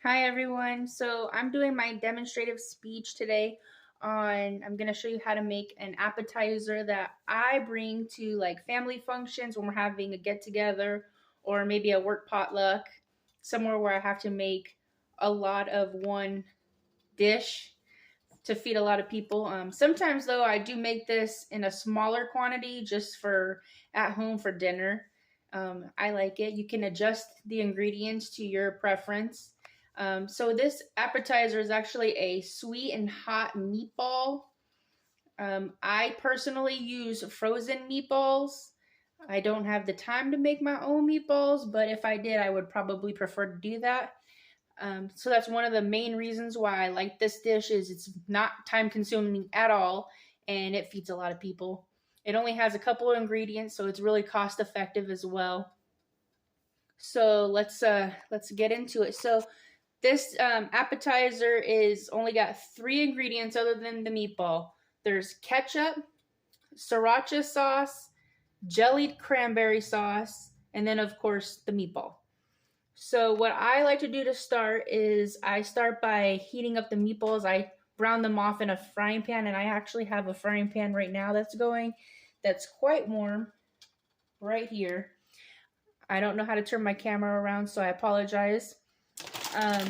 Hi everyone. So I'm doing my demonstrative speech today I'm going to show you how to make an appetizer that I bring to like family functions when we're having a get together or maybe a work potluck, somewhere where I have to make a lot of one dish to feed a lot of people. Sometimes though I do make this in a smaller quantity just for at home for dinner. I like it. You can adjust the ingredients to your preference. So this appetizer is actually a sweet and hot meatball. I personally use frozen meatballs. I don't have the time to make my own meatballs, but if I did, I would probably prefer to do that. So that's one of the main reasons why I like this dish is it's not time consuming at all and it feeds a lot of people. It only has a couple of ingredients, so it's really cost effective as well. So let's get into it. So this appetizer is only got 3 ingredients other than the meatball. There's ketchup, sriracha sauce, jellied cranberry sauce, and then of course the meatball. So what I like to do to start is I start by heating up the meatballs. I brown them off in a frying pan, and I actually have a frying pan right now that's quite warm right here. I don't know how to turn my camera around, so I apologize.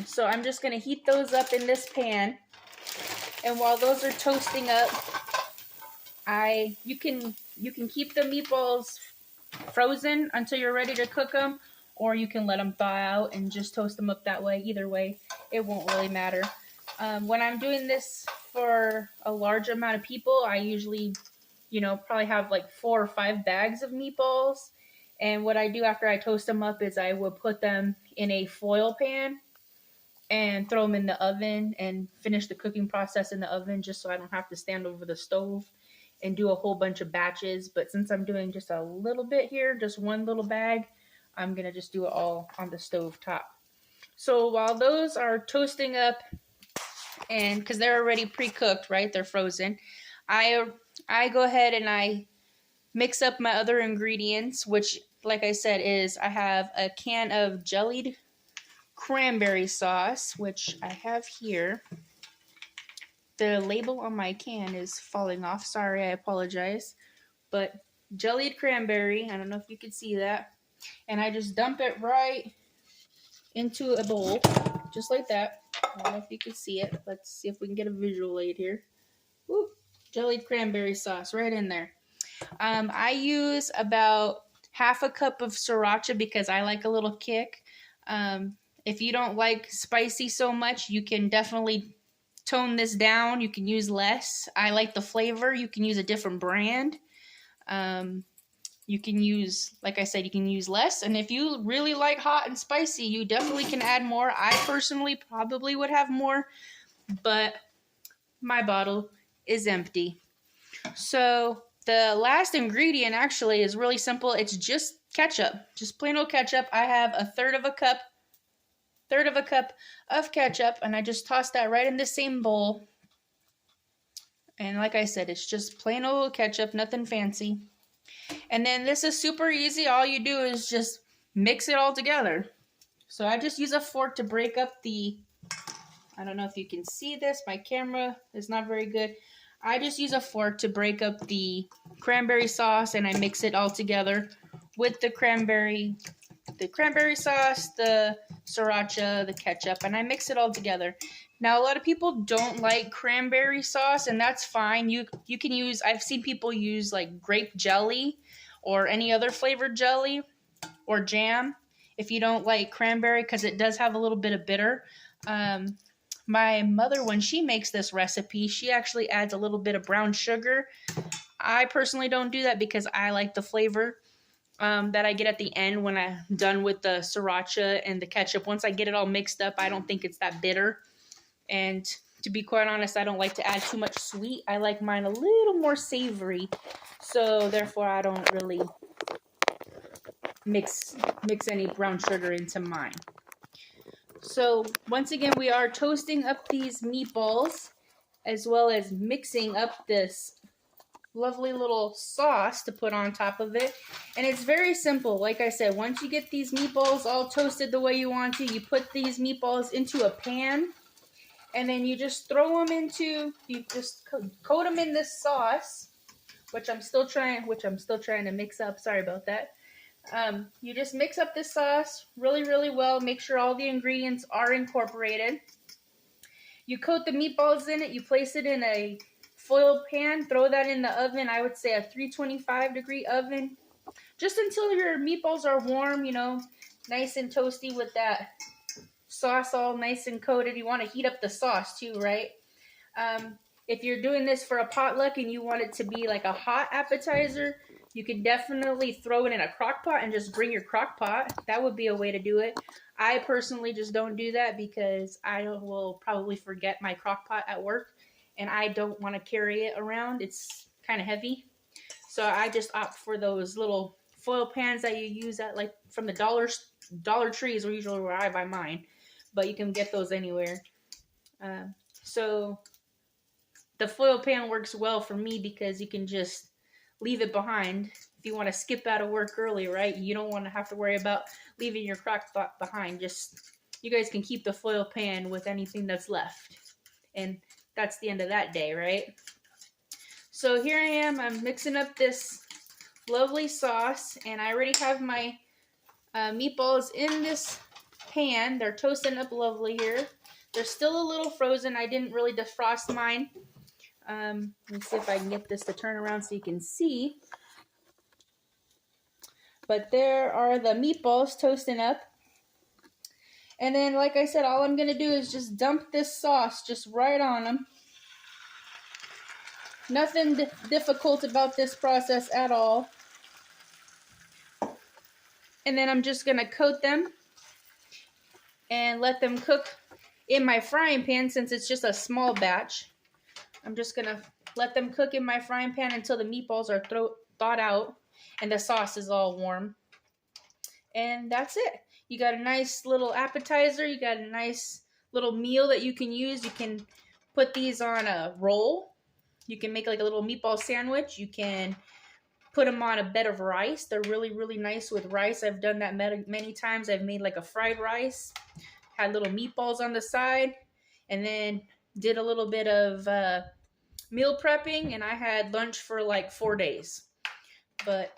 So I'm just gonna heat those up in this pan, and while those are toasting up, you can keep the meatballs frozen until you're ready to cook them, or you can let them thaw out and just toast them up that way. Either way, it won't really matter. When I'm doing this for a large amount of people, I usually, probably have like 4 or 5 bags of meatballs. And what I do after I toast them up is I will put them in a foil pan and throw them in the oven and finish the cooking process in the oven just so I don't have to stand over the stove and do a whole bunch of batches. But since I'm doing just a little bit here, just one little bag, I'm going to just do it all on the stove top. So while those are toasting up, and because they're already pre-cooked, right? They're frozen. I go ahead and I mix up my other ingredients, which, like I said, is I have a can of jellied cranberry sauce, which I have here. The label on my can is falling off. Sorry, I apologize. But jellied cranberry, I don't know if you can see that. And I just dump it right into a bowl, just like that. I don't know if you can see it. Let's see if we can get a visual aid here. Woo, jellied cranberry sauce right in there. I use about half a cup of sriracha because I like a little kick. If you don't like spicy so much, you can definitely tone this down. You can use less. I like the flavor. You can use a different brand. You can use, like I said, you can use less. And if you really like hot and spicy, you definitely can add more. I personally probably would have more, but my bottle is empty. So the last ingredient actually is really simple. It's just ketchup, just plain old ketchup. I have a third of a cup of ketchup, and I just toss that right in the same bowl. And like I said, it's just plain old ketchup, nothing fancy. And then this is super easy. All you do is just mix it all together. So I just use a fork to break up I don't know if you can see this. My camera is not very good. I just use a fork to break up the cranberry sauce, and I mix it all together with the cranberry sauce, the sriracha, the ketchup, and I mix it all together. Now, a lot of people don't like cranberry sauce, and that's fine. You can use, I've seen people use like grape jelly or any other flavored jelly or jam if you don't like cranberry, because it does have a little bit of bitter. My mother, when she makes this recipe, she actually adds a little bit of brown sugar. I personally don't do that because I like the flavor that I get at the end when I'm done with the sriracha and the ketchup. Once I get it all mixed up, I don't think it's that bitter. And to be quite honest, I don't like to add too much sweet. I like mine a little more savory. So therefore, I don't really mix any brown sugar into mine. So once again, we are toasting up these meatballs as well as mixing up this lovely little sauce to put on top of it. And it's very simple. Like I said, once you get these meatballs all toasted the way you want to, you put these meatballs into a pan, and then you just throw them into, you just coat them in this sauce, which I'm still trying to mix up. Sorry about that. You just mix up this sauce really, really well. Make sure all the ingredients are incorporated. You coat the meatballs in it. You place it in a foil pan. Throw that in the oven. I would say a 325-degree oven. Just until your meatballs are warm, you know, nice and toasty with that sauce all nice and coated. You want to heat up the sauce too, right? If you're doing this for a potluck and you want it to be like a hot appetizer, you can definitely throw it in a crock pot and just bring your crock pot. That would be a way to do it. I personally just don't do that because I will probably forget my crock pot at work, and I don't want to carry it around. It's kind of heavy. So I just opt for those little foil pans that you use at, like, from the Dollar Trees, or usually where I buy mine, but you can get those anywhere. So the foil pan works well for me because you can just leave it behind if you want to skip out of work early, right? You don't want to have to worry about leaving your crock pot behind. Just, you guys can keep the foil pan with anything that's left, and that's the end of that day, right? So here I am. I'm mixing up this lovely sauce, and I already have my meatballs in this pan. They're toasting up lovely here. They're still a little frozen. I didn't really defrost mine. Let me see if I can get this to turn around so you can see. But there are the meatballs toasting up. And then, like I said, all I'm going to do is just dump this sauce just right on them. Nothing difficult about this process at all. And then I'm just going to coat them and let them cook in my frying pan since it's just a small batch. I'm just going to let them cook in my frying pan until the meatballs are thawed out and the sauce is all warm. And that's it. You got a nice little appetizer. You got a nice little meal that you can use. You can put these on a roll. You can make like a little meatball sandwich. You can put them on a bed of rice. They're really, really nice with rice. I've done that many times. I've made like a fried rice, had little meatballs on the side, and then did a little bit of meal prepping, and I had lunch for like 4 days. But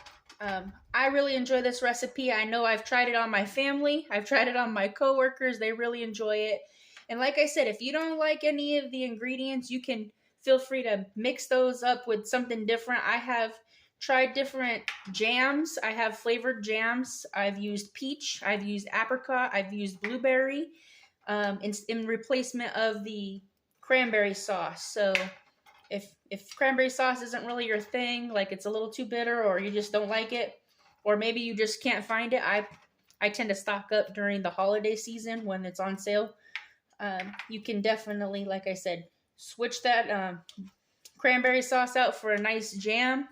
I really enjoy this recipe. I know I've tried it on my family. I've tried it on my coworkers. They really enjoy it. And like I said, if you don't like any of the ingredients, you can feel free to mix those up with something different. I have tried different jams. I have flavored jams. I've used peach. I've used apricot. I've used blueberry in replacement of the cranberry sauce. So if cranberry sauce isn't really your thing, like it's a little too bitter, or you just don't like it, or maybe you just can't find it, I tend to stock up during the holiday season when it's on sale. You can definitely, like I said, switch that cranberry sauce out for a nice jam,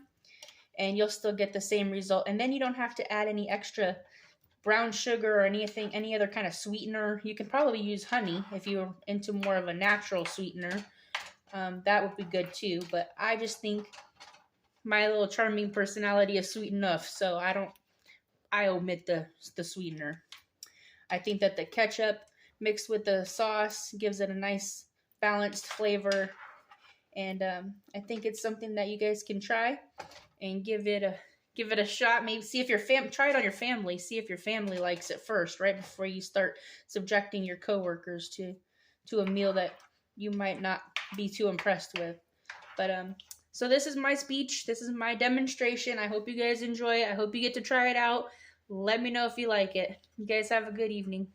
and you'll still get the same result. And then you don't have to add any extra brown sugar or anything, any other kind of sweetener. You can probably use honey if you're into more of a natural sweetener. That would be good too. But I just think my little charming personality is sweet enough, so I omit the sweetener. I think that the ketchup mixed with the sauce gives it a nice balanced flavor, and I think it's something that you guys can try and give it a shot. Maybe see if your try it on your family. See if your family likes it first, right before you start subjecting your coworkers to a meal that you might not be too impressed with. But so this is my speech. This is my demonstration. I hope you guys enjoy it. I hope you get to try it out. Let me know if you like it. You guys have a good evening.